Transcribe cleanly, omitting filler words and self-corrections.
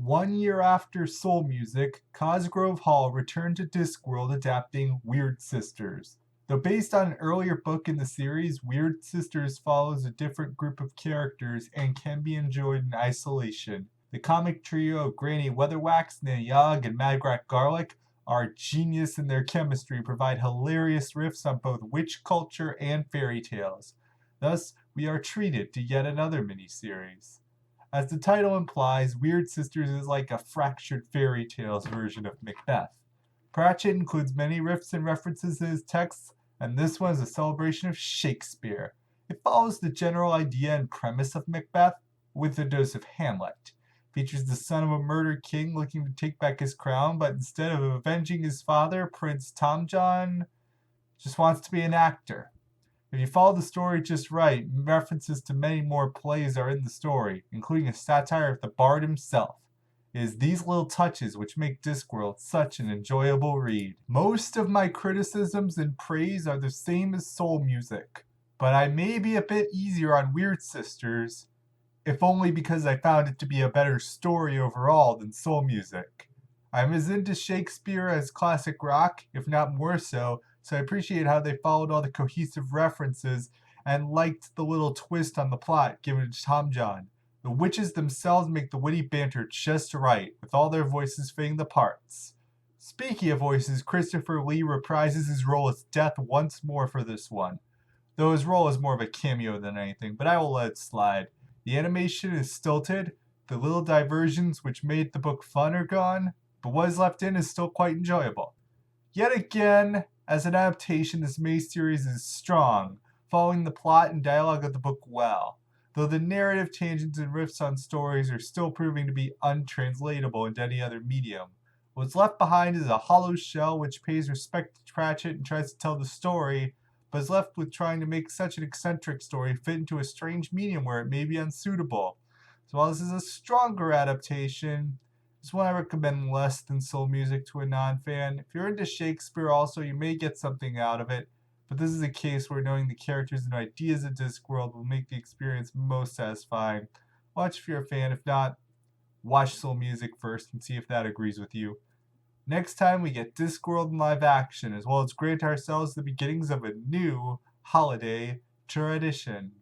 1 year after Soul Music, Cosgrove Hall returned to Discworld adapting Wyrd Sisters. Though based on an earlier book in the series, Wyrd Sisters follows a different group of characters and can be enjoyed in isolation. The comic trio of Granny Weatherwax, Nana Yogg, and Magrat Garlic are genius in their chemistry, provide hilarious riffs on both witch culture and fairy tales. Thus, we are treated to yet another miniseries. As the title implies, Wyrd Sisters is like a fractured fairy tales version of Macbeth. Pratchett includes many riffs and references in his texts, and this one is a celebration of Shakespeare. It follows the general idea and premise of Macbeth with a dose of Hamlet. Features the son of a murdered king looking to take back his crown, but instead of avenging his father, Prince Tomjon just wants to be an actor. If you follow the story just right, references to many more plays are in the story, including a satire of the bard himself. It is these little touches which make Discworld such an enjoyable read. Most of my criticisms and praise are the same as Soul Music, but I may be a bit easier on Wyrd Sisters, if only because I found it to be a better story overall than Soul Music. I'm as into Shakespeare as classic rock, if not more so I appreciate how they followed all the cohesive references and liked the little twist on the plot given to Tomjon. The witches themselves make the witty banter just right, with all their voices fitting the parts. Speaking of voices, Christopher Lee reprises his role as Death once more for this one, though his role is more of a cameo than anything, but I will let it slide. The animation is stilted, the little diversions which made the book fun are gone, but what is left in is still quite enjoyable. Yet again, as an adaptation, this miniseries is strong, following the plot and dialogue of the book well, though the narrative tangents and riffs on stories are still proving to be untranslatable into any other medium. What's left behind is a hollow shell which pays respect to Pratchett and tries to tell the story, but is left with trying to make such an eccentric story fit into a strange medium where it may be unsuitable. So while this is a stronger adaptation, it's one I recommend less than Soul Music to a non-fan. If you're into Shakespeare also, you may get something out of it, but this is a case where knowing the characters and ideas of Discworld will make the experience most satisfying. Watch if you're a fan. If not, watch Soul Music first and see if that agrees with you. Next time we get Discworld in live action, as well as grant ourselves the beginnings of a new holiday tradition.